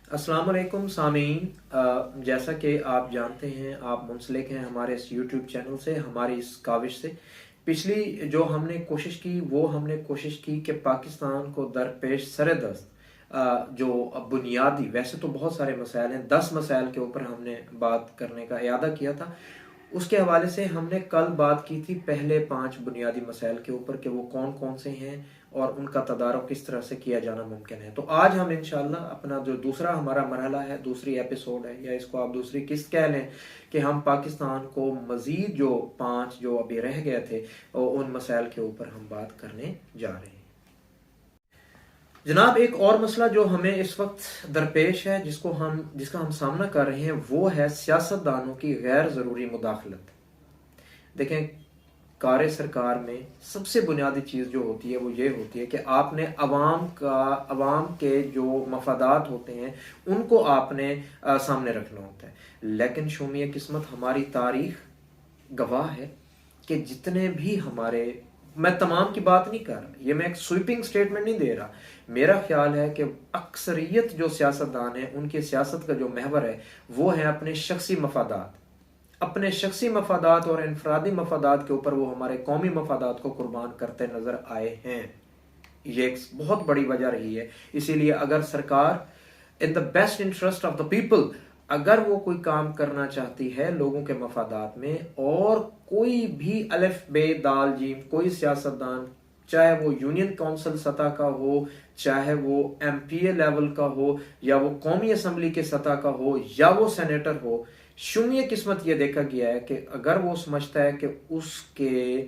अस्सलाम वालेकुम सामीन। जैसा कि आप जानते हैं, आप मुंसलिक हैं हमारे इस यूट्यूब चैनल से, हमारी इस काविश से। पिछली जो हमने कोशिश की वो हमने कोशिश की कि पाकिस्तान को दरपेश सरदस्त जो बुनियादी, वैसे तो बहुत सारे मसाइल हैं, 10 मसाइल के ऊपर हमने बात करने का इरादा किया था। उसके हवाले से हमने कल बात की थी पहले 5 बुनियादी मसाइल के ऊपर कि वो कौन कौन से हैं और उनका तदारुक किस तरह से किया जाना मुमकिन है। तो आज हम इंशाल्लाह अपना जो दूसरा हमारा मरहला है, दूसरी एपिसोड है, या इसको आप दूसरी किस्त कह लें, कि हम पाकिस्तान को मजीद जो 5 जो अभी रह गए थे उन मसाइल के ऊपर हम बात करने जा रहे हैं। जनाब, एक और मसला जो हमें इस वक्त दरपेश है, जिसका हम सामना कर रहे हैं, वो है सियासतदानों की गैर ज़रूरी मुदाखलत। देखें, कार्य सरकार में सबसे बुनियादी चीज़ जो होती है वो ये होती है कि आपने अवाम के जो मफादात होते हैं उनको आपने सामने रखना होता है। लेकिन शूमिय किस्मत, हमारी तारीख गवाह है कि जितने भी हमारे, मैं तमाम की बात नहीं कर रहा, ये मैं एक स्वीपिंग स्टेटमेंट नहीं दे रहा, मेरा ख्याल है कि अक्सरियत जो सियासतदान है उनकी सियासत का जो महवर है वो है अपने शख्सी मफादात। अपने शख्सी मफादात और इनफरादी मफादात के ऊपर वो हमारे कौमी मफादात को कुर्बान करते नजर आए हैं। ये एक बहुत बड़ी वजह रही है। इसीलिए अगर सरकार in the best interest of the people, अगर वो कोई काम करना चाहती है लोगों के मफादात में, और कोई भी अलिफ बे दाल जीम कोई सियासतदान, चाहे वो यूनियन काउंसिल सतह का हो, चाहे वो एमपीए लेवल का हो, या वो कौमी असम्बली के सतह का हो, या वो सेनेटर हो, शून्य किस्मत ये देखा गया है कि अगर वो समझता है कि उसके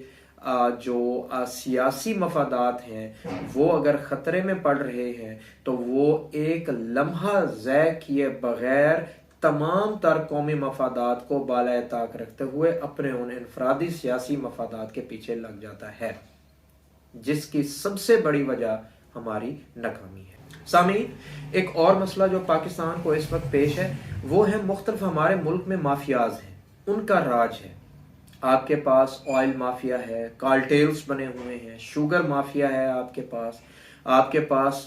जो सियासी मफादात हैं वो अगर खतरे में पड़ रहे हैं, तो वो एक लम्हा ज़ाय किए बगैर तमाम तर कौमी मफादात को बालाए ताक रखते हुए अपने उन इनफरादी सियासी मफादात के पीछे लग जाता है, जिसकी सबसे बड़ी वजह हमारी नाकामी है। सामीन, एक और मसला जो पाकिस्तान को इस वक्त पेश है वो है मुख्तलिफ हमारे मुल्क में माफियाज हैं, उनका राज है। आपके पास ऑयल माफिया है, कार्टेल्स बने हुए हैं, शुगर माफिया है आपके पास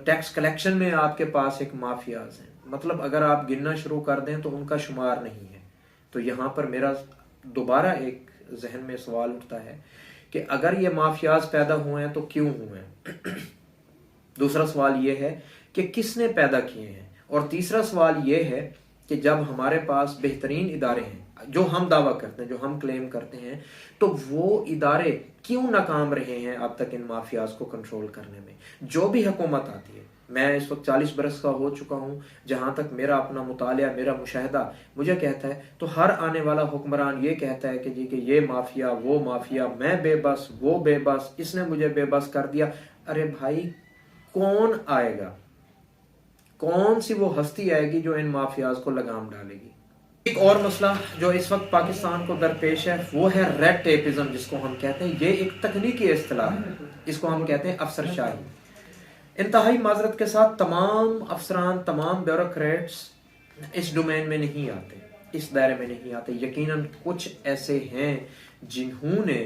टैक्स कलेक्शन में आपके पास एक माफियाज हैं। मतलब अगर आप गिनना शुरू कर दें तो उनका शुमार नहीं है। तो यहाँ पर मेरा दोबारा एक जहन में सवाल उठता है कि अगर ये माफियाज पैदा हुए हैं तो क्यों हुए हैं। दूसरा सवाल ये है कि किसने पैदा किए हैं, और तीसरा सवाल ये है कि जब हमारे पास बेहतरीन इदारे हैं जो हम दावा करते हैं, जो हम क्लेम करते हैं, तो वो इदारे क्यों नाकाम रहे हैं अब तक इन माफियाज को कंट्रोल करने में। जो भी हुकूमत आती है, मैं इस वक्त 40 बरस का हो चुका हूं, जहां तक मेरा अपना मुतालिया, मेरा मुशाहिदा मुझे कहता है, तो हर आने वाला हुक्मरान ये कहता है कि जी कि ये माफिया, वो माफिया, मैं बेबस, वो बेबस, इसने मुझे बेबस कर दिया। अरे भाई, कौन आएगा, कौन सी वो हस्ती आएगी जो इन माफियाज को लगाम डालेगी। एक और मसला जो इस वक्त पाकिस्तान को दरपेश है वो है रेड टेपिज्म, जिसको हम कहते हैं। ये एक तकनीकी इस्तिलाह है, इसको हम कहते हैं अफसरशाही। इंतहाई माजरत के साथ तमाम अफसरान, तमाम ब्यूरोक्रेट्स इस डोमेन में नहीं आते, इस दायरे में नहीं आते। यकीनन कुछ ऐसे हैं जिन्होंने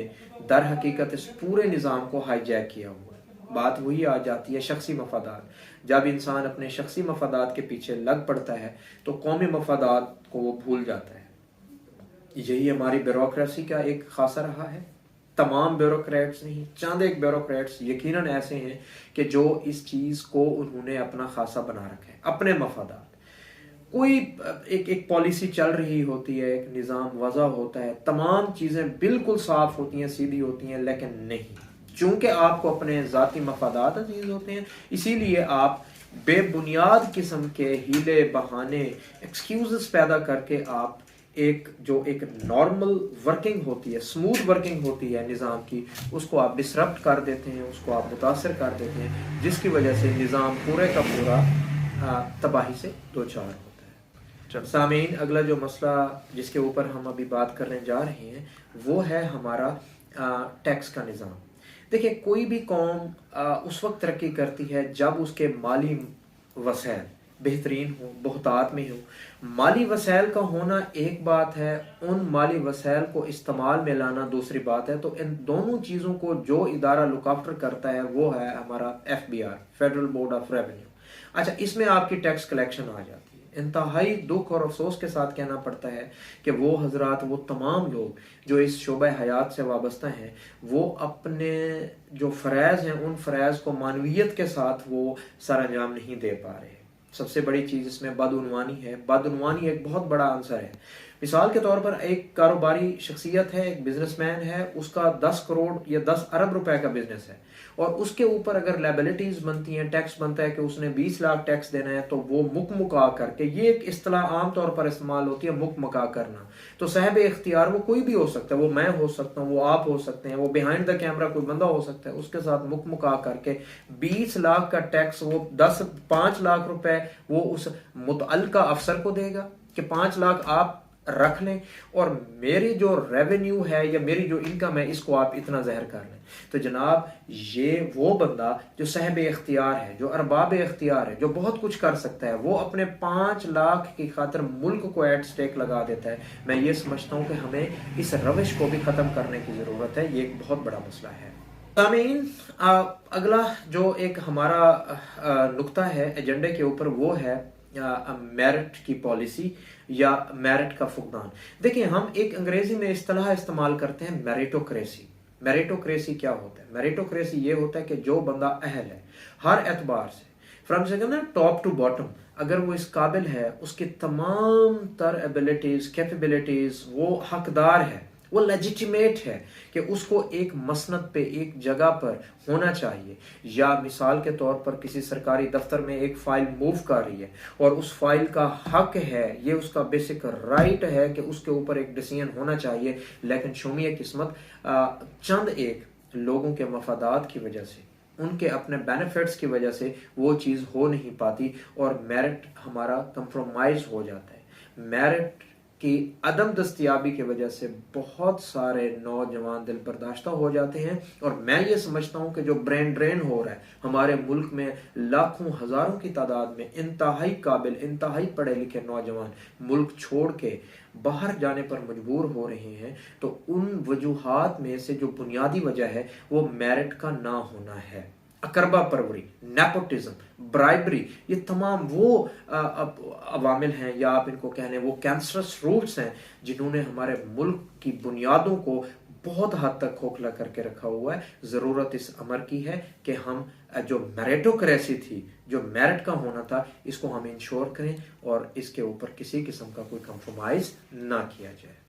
दर हकीकत इस पूरे निज़ाम को हाईजैक किया हुआ है। बात वही आ जाती है शख्सी मफादात। जब इंसान अपने शख्सी मफादात के पीछे लग पड़ता है तो कौमी मफादात को वो भूल जाता है। यही हमारी ब्यूरोक्रेसी का एक खासा रहा है। तमाम ब्यूरोक्रेट्स नहीं, चंद एक ब्यूरोक्रेट्स यकीनन ऐसे हैं कि जो इस चीज को उन्होंने अपना खासा बना रखा है, अपने मफादात। कोई एक पॉलिसी चल रही होती है, एक निज़ाम वज़ा होता है, तमाम चीजें बिल्कुल साफ होती हैं, सीधी होती हैं, लेकिन नहीं, चूंकि आपको अपने ज़ाती मफादात अजीज होते हैं, इसीलिए आप बेबुनियाद किस्म के हीले बहाने, एक्सक्यूजेस पैदा करके आप एक नॉर्मल वर्किंग होती है, स्मूथ वर्किंग होती है निज़ाम की, उसको आप डिसरप्ट कर देते हैं, उसको आप मुतासर कर देते हैं, जिसकी वजह से निज़ाम पूरे का पूरा तबाही से दो चार होता है। सामीन, अगला जो मसला जिसके ऊपर हम अभी बात करने जा रहे हैं वो है हमारा टैक्स का निज़ाम। देखिए, कोई भी कौम उस वक्त तरक्की करती है जब उसके माली वसैल बेहतरीन हो, बहुतात में हो। माली वसैल का होना एक बात है, उन माली वसैल को इस्तेमाल में लाना दूसरी बात है। तो इन दोनों चीज़ों को जो इदारा लुक आफ्टर करता है वो है हमारा FBR, federal board of revenue. अच्छा, इसमें आपकी टैक्स कलेक्शन आ जाती है। इंतहाई दुख और अफसोस के साथ कहना पड़ता है कि वो हजरात, वो तमाम लोग जो इस शोबा हयात से वाबस्ता हैं, वो अपने जो फ़राइज़ हैं उन फ़राइज़ को मानवियत के साथ वो सर अंजाम नहीं दे पा रहे। सबसे बड़ी चीज़ इसमें बदउनवानी है। बदउनवानी एक बहुत बड़ा आंसर है। मिसाल के तौर पर एक कारोबारी शख्सियत है, एक बिजनेसमैन है, उसका 10 करोड़ या 10 अरब रुपए का बिजनेस है और उसके ऊपर अगर लायबिलिटीज बनती हैं, टैक्स बनता है कि उसने 20 लाख टैक्स देना है, तो वो मुकमुका करके, ये एक इस्तेलाह आम तौर पर इस्तेमाल होती है, मुकमुका करना। तो साहब इख्तियार वो कोई भी हो सकता है, वो मैं हो सकता हूँ, वो आप हो सकते हैं, वो बिहाइंड द कैमरा कोई बंदा हो सकता है, उसके साथ मुकमुका करके 20 लाख का टैक्स वो 5 लाख रुपए वो उस मुतअल्लिका अफसर को देगा कि 5 लाख आप रख लें और मेरी जो रेवेन्यू है या मेरी जो इनकम है इसको आप इतना जहर कर लें। तो जनाब, ये वो बंदा जो साहब इख्तियार है, जो अरबाब इख्तियार है, जो बहुत कुछ कर सकता है, वो अपने 5 लाख की खातिर मुल्क को एट स्टेक लगा देता है। मैं ये समझता हूं कि हमें इस रविश को भी खत्म करने की जरूरत है। ये एक बहुत बड़ा मसला है। सामीन, अगला जो एक हमारा नुक्ता है एजेंडे के ऊपर, वो है मेरिट की पॉलिसी या मेरिट का फुकदान। देखिए, हम एक अंग्रेजी में इस्तेलाह इस्तेमाल करते हैं मेरिटोक्रेसी। मेरिटोक्रेसी क्या होता है? मेरिटोक्रेसी ये होता है कि जो बंदा अहल है हर एतबार से, फ्रॉम से ना टॉप टू बॉटम, अगर वो इस काबिल है, उसकी तमाम तर एबिलिटीज, कैपेबिलिटीज, वो हकदार है, वो लेजिटिमेट है कि उसको एक मसनद पे, एक जगह पर होना चाहिए। या मिसाल के तौर पर किसी सरकारी दफ्तर में एक फाइल मूव कर रही है और उस फाइल का हक है, ये उसका बेसिक राइट है कि उसके ऊपर एक डिसीजन होना चाहिए, लेकिन शोमिया किस्मत चंद एक लोगों के मफादात की वजह से, उनके अपने बेनिफिट्स की वजह से वो चीज़ हो नहीं पाती और मेरिट हमारा कंप्रोमाइज हो जाता है। मेरिट की अदम दस्तयाबी की वजह से बहुत सारे नौजवान दिल बर्दाश्ता हो जाते हैं और मैं ये समझता हूं कि जो ब्रेन ड्रेन हो रहा है हमारे मुल्क में, लाखों हजारों की तादाद में इंतहाई काबिल, इंतहाई पढ़े लिखे नौजवान मुल्क छोड़ के बाहर जाने पर मजबूर हो रहे हैं, तो उन वजूहात में से जो बुनियादी वजह है वो मेरिट का ना होना है। अकरबा परवरी, नेपोटिज्म, ब्राइबरी, ये तमाम वो अवामिल हैं, या आप इनको कह लें वो कैंसरस रूट्स हैं जिन्होंने हमारे मुल्क की बुनियादों को बहुत हद तक खोखला करके रखा हुआ है। जरूरत इस अमर की है कि हम जो मेरिटोक्रेसी थी, जो मेरिट का होना था, इसको हम इंश्योर करें और इसके ऊपर किसी किस्म का कोई कंप्रोमाइज ना किया जाए।